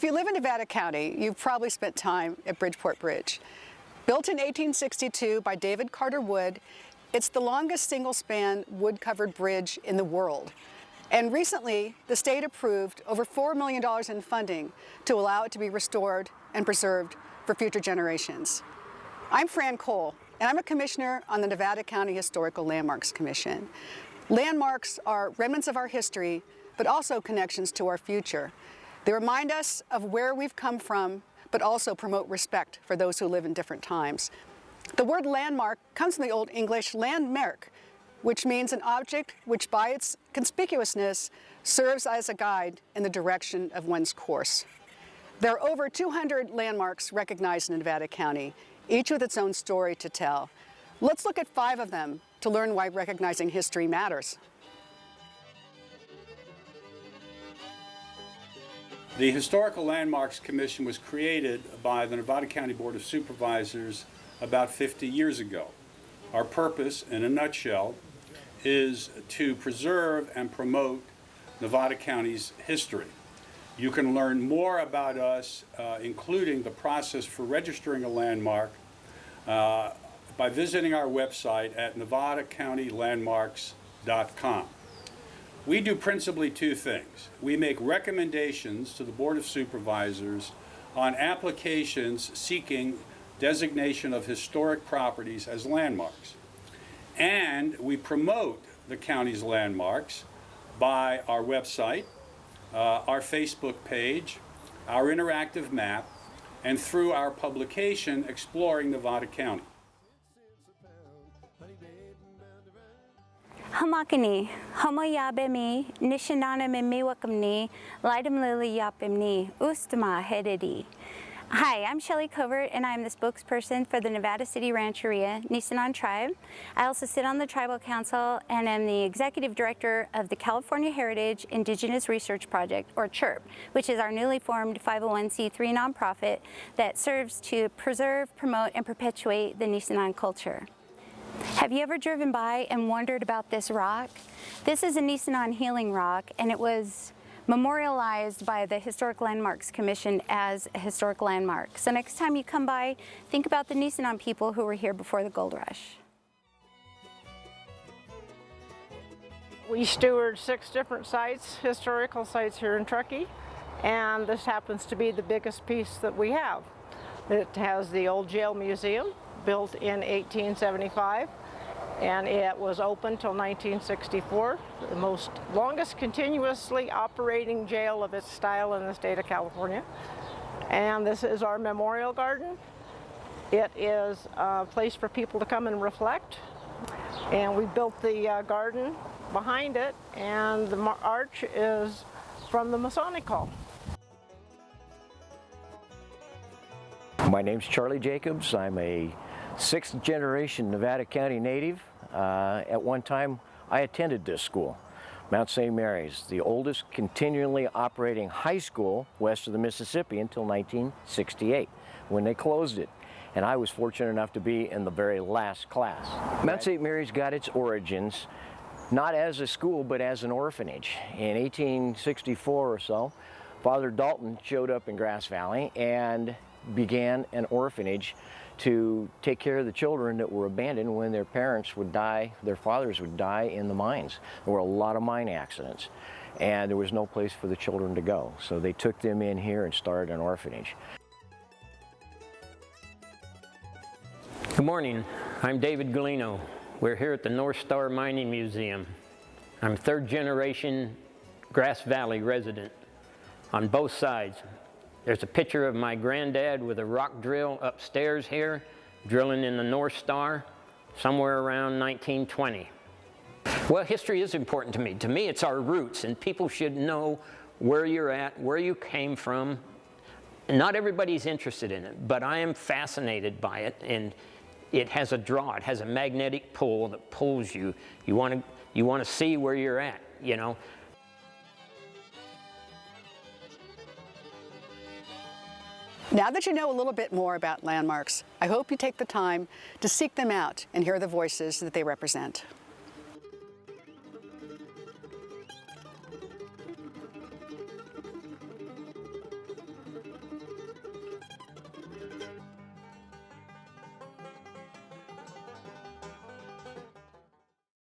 you live in Nevada County, you've probably spent time at Bridgeport Bridge. Built in 1862 by David Carter Wood, it's the longest single-span wood-covered bridge in the world. And recently, the state approved over $4 million in funding to allow it to be restored and preserved for future generations. I'm Fran Cole, and I'm a commissioner on the Nevada County Historical Landmarks Commission. Landmarks are remnants of our history, but also connections to our future. They remind us of where we've come from, but also promote respect for those who live in different times. The word landmark comes from the Old English landmerk, which means an object which by its conspicuousness serves as a guide in the direction of one's course. There are over 200 landmarks recognized in Nevada County, each with its own story to tell. Let's look at 5 of them to learn why recognizing history matters. The Historical Landmarks Commission was created by the Nevada County Board of Supervisors about 50 years ago. Our purpose, in a nutshell, is to preserve and promote Nevada County's history. You can learn more about us, including the process for registering a landmark, by visiting our website at nevadacountylandmarks.com. We do principally 2 things. We make recommendations to the Board of Supervisors on applications seeking designation of historic properties as landmarks. And we promote the county's landmarks by our website, our Facebook page, our interactive map, and through our publication, Exploring Nevada County. Hamakani, Homoyabemi, Nishanana Mimiwakamni, Lidam Lily Yapimni, Ustama Hedidi. Hi, I'm Shelley Covert, and I'm the spokesperson for the Nevada City Rancheria Nisenan Tribe. I also sit on the Tribal Council and am the Executive Director of the California Heritage Indigenous Research Project, or CHIRP, which is our newly formed 501c3 nonprofit that serves to preserve, promote, and perpetuate the Nisenan culture. Have you ever driven by and wondered about this rock? This is a Nisenan healing rock, and it was memorialized by the Historic Landmarks Commission as a historic landmark. So next time you come by, think about the Nisenan people who were here before the gold rush. We steward 6 different sites, historical sites here in Truckee, and this happens to be the biggest piece that we have. It has the old jail museum, built in 1875, and it was open till 1964, the longest continuously operating jail of its style in the state of California. And this is our memorial garden. It is a place for people to come and reflect, and we built the garden behind it, and the arch is from the Masonic Hall. My name's Charlie Jacobs. I'm a 6th generation Nevada County native. At one time, I attended this school, Mount St. Mary's, the oldest continually operating high school west of the Mississippi until 1968, when they closed it. And I was fortunate enough to be in the very last class. Mount St. Mary's got its origins not as a school, but as an orphanage. In 1864 or so, Father Dalton showed up in Grass Valley and began an orphanage to take care of the children that were abandoned when their parents would die, their fathers would die in the mines. There were a lot of mine accidents, and there was no place for the children to go. So they took them in here and started an orphanage. Good morning, I'm David Galino. We're here at the North Star Mining Museum. I'm 3rd generation Grass Valley resident on both sides. There's a picture of my granddad with a rock drill upstairs here, drilling in the North Star, somewhere around 1920. Well, history is important to me. To me, it's our roots, and people should know where you're at, where you came from. Not everybody's interested in it, but I am fascinated by it, and it has a draw. It has a magnetic pull that pulls you. You want to see where you're at, you know. Now that you know a little bit more about landmarks, I hope you take the time to seek them out and hear the voices that they represent.